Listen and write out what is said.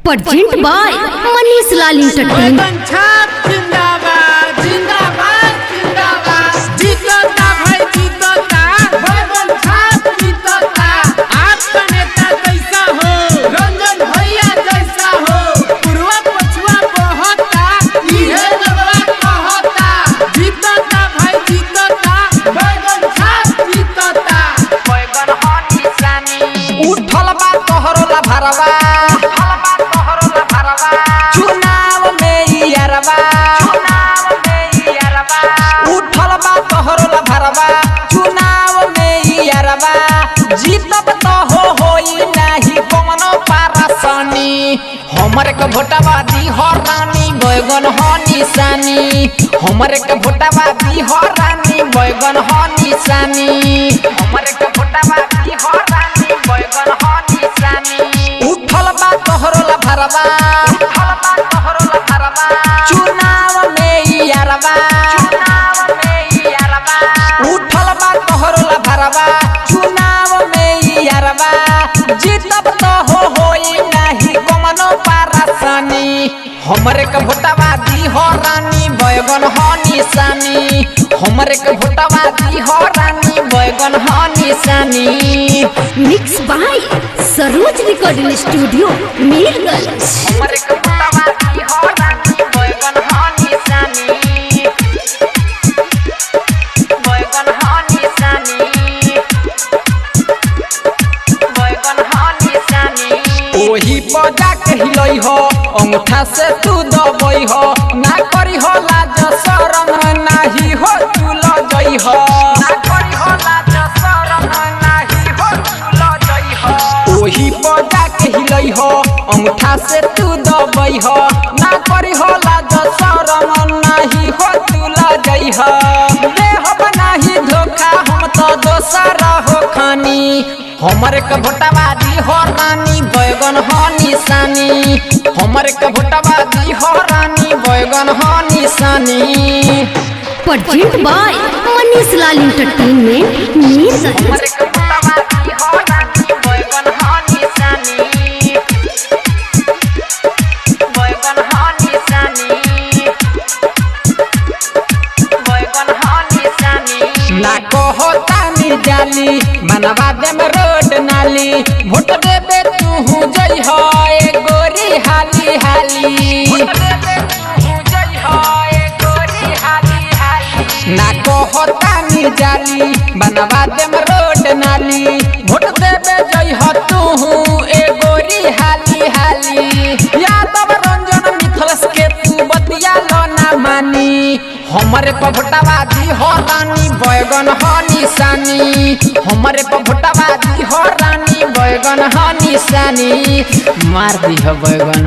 Present by Manish Lal entertainment. जिंदाबाद जिंदाबाद जिंदाबाद जीतता भाई जीतता बैगन छाप जीतता। आपका नेता कैसा हो रंजन भैया जैसा हो पूर्वा पछुआ बहता इहे लगवा कहता। जीतता भाई जीतता बैगन छाप जीतता। बैगन हनी सानी उठल बा तोहरो ला भरवा जीतब तो होई नहीं कमनो पारसनी। हमरे के भोटवा दी हो रानी बैगन हनी सानी। हमरे के भोटवा दी हो रानी बैगन हनी सानी। हमरे के भोटवा दी हो रानी बैगन हनी सानी। उठल बा तोहरो ला भरवा चुनाव में यारवा उठल बा तोहरो ला भरवा जीतब तो होई नहीं कमनो पारसनी। हमरे के भोटवा दी हो रानी बैगन हनी सानी। हमरे के भोटवा दी हो रानी बैगन हनी सानी। Mix by Saroj recording studio Mirganj. हमरे के भोटवा दी हो रानी बैगन हनी सानी। बैगन हनी सानी ओही पजा के हिलई हो अंगूठा से तू दबई हो ना करी हो लाज शरम नाही हो तू लजई हो ना करी हो लाज शरम नाही हो तू लजई हो। ओही पजा के हिलई हो अंगूठा से तू दबई हो ना करी हो लाज शरम नाही हो तू लजई हो। ले हो नाही धोखा हम तो दोसर हो खानी। हमरे के भोटवा दी हो रानी बैगन हनी सानी। हमरे के भोटवा दी हो रानी बैगन हनी सानी। Present by Manish Lal entertainment Mirganj. हमरे के भोटवा दी हो रानी बैगन हनी सानी। बैगन हनी सानी बैगन हनी सानी। ना कहो तानी जाली मनवा देम रोड नाली वोट देबे तू जई हो ए गोरी हाली हाली। वोट देबे तू जई हो ए गोरी हाली हाली। ना कहो तानी जाली बनवा देम रोड नाली वोट देबे जई हो तू ए गोरी हाली हाली। यादव रंजन मिथलेश के तू बतिया लो ना मानी। हमरे पे भोटवा दी हो रानी बैगन हनी सानी। हमरे पे भोटवा दी हो रानी बैगन हनी सानी। मार दी हो बैगन।